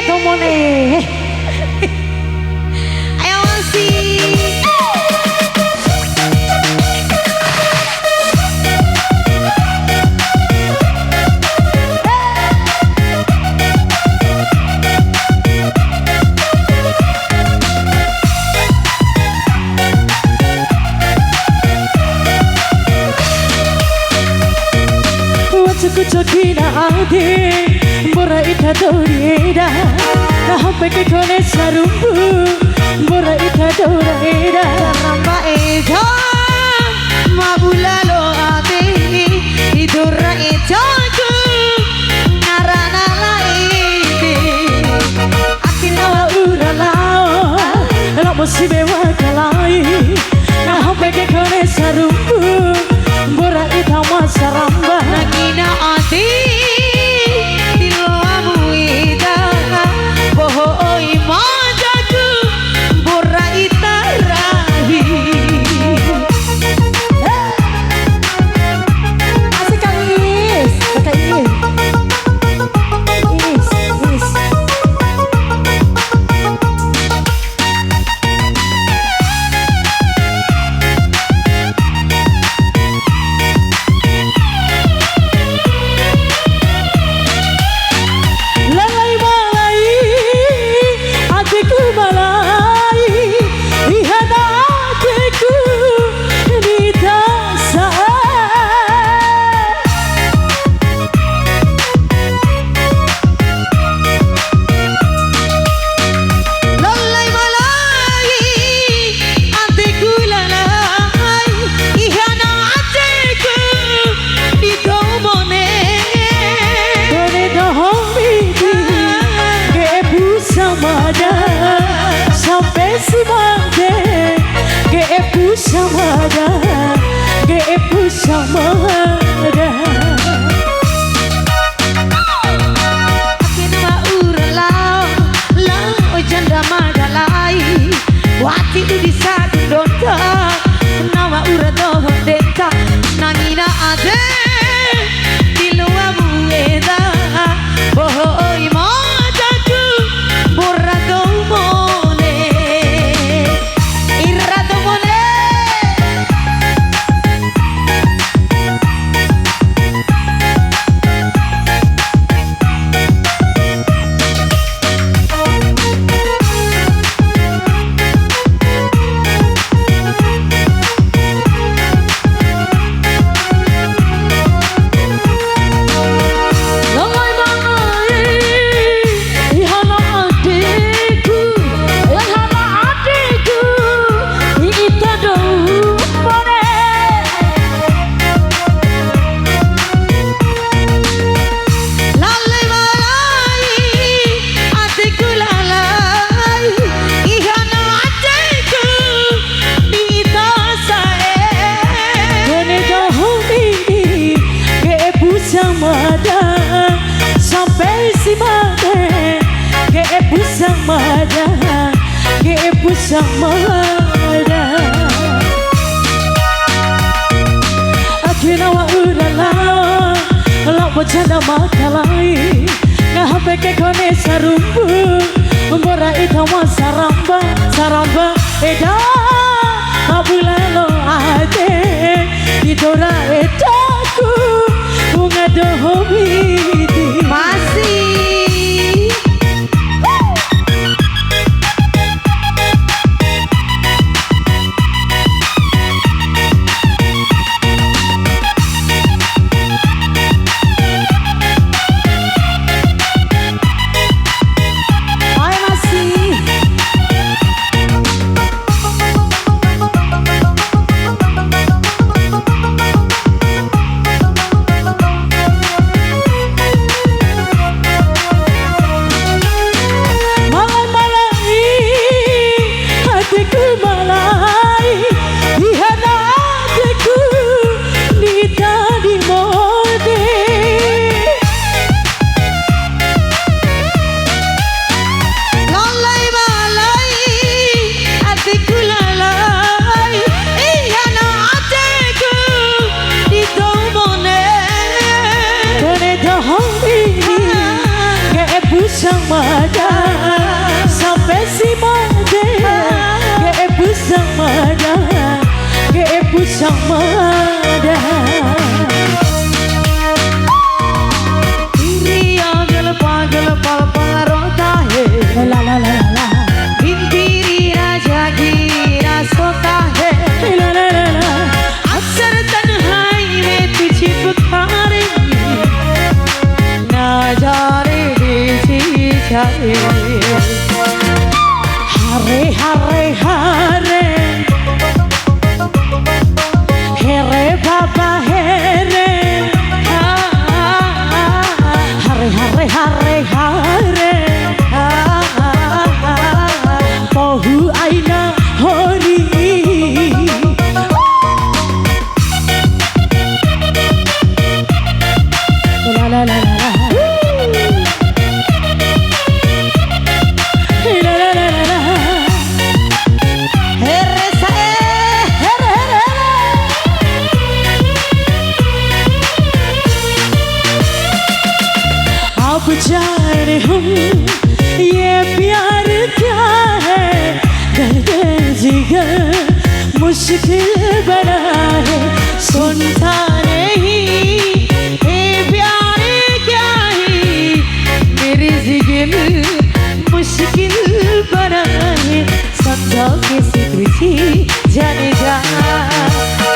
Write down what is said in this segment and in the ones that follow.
tomone. Ayo masih. Kuchokina ade bora ita dorida na hampe ke kone sarumbu bora ita dorida ramba eja mabulalo ade idora eja ku narana laide akina wa uralao la musibe wa kalai na hampe ke kone sarumbu bora ita masaramba nagina ati diloamu ida boho oi majaku bora ita rahi asik Kang Is Kakak Is samada geepu samada akina uralao la ojanda madalai wati du di satu donta nama urado denta nangina ade diluamu eda boho oi majaku borado mone irado mone samada akina wa ulala la bocanda makalai na hape ke kone sarumbu bora ita wa saramba saramba eda abulalo ade idora etaku bunga dohobi masih samada sampai si made ke ibu samada ke ibu samada diri agel pagel pal rota he la la la la bintiri raja gira sota he la la la la अक्सर तन्हाई में तुझे पुकारेंगी ना जाने देसी जाए hare hare hare here baba here hare hare hare hare bahu aina hori la la la la अब जाने हम ये प्यार क्या है दर्द जिगर मुश्किल बना है सुनता नहीं ये प्यार क्या है मेरी जिंदगी मुश्किल बना है समझो किसी तुझी जाने जा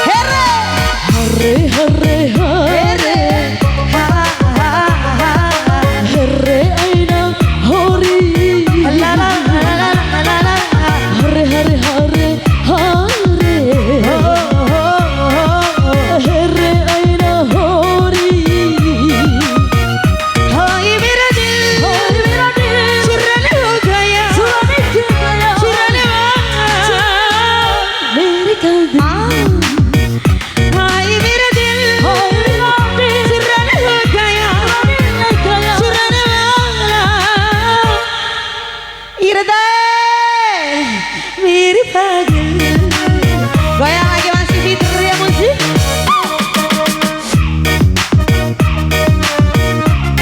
हरे हरे हरे हरे आईना होरी ला ला ला ला ला ला हरे हरे हरे हरे हरे आईना होरी हाय मेरा दिल चुराने हो गया चुराने मेरे कल्ब हाय मेरा दिल चुराने हो गया चुराने वाला इरदा मेरी पागल goyang lagi masih fitur ya musik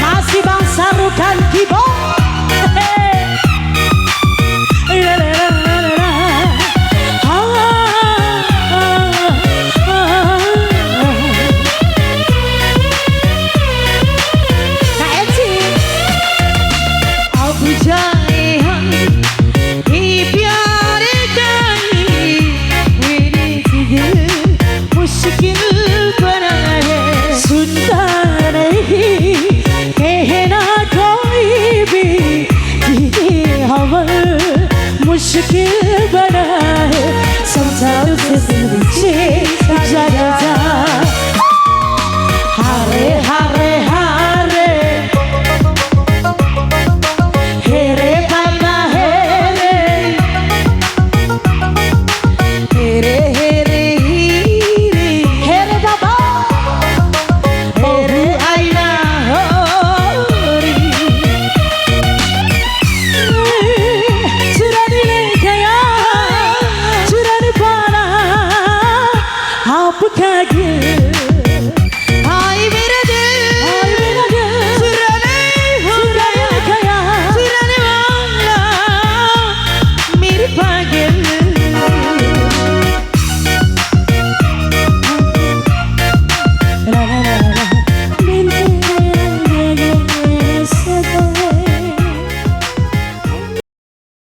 masih Bang Sarukan keyboard la la la la la Kak Eci अब जाए हम ये प्यार का ही मेरी जिंदगी मुश्किल बना है सुनता नहीं कहना कोई भी ये हवा मुश्किल बना है समझा तुझे मुझे जरा जा हारे हारे हारे हेरे बाबा हेरे हेरे हेरे हीरे हेरे बाबा हेरे आईना होरी चुराने ले गया चुराने पाना आपका दिल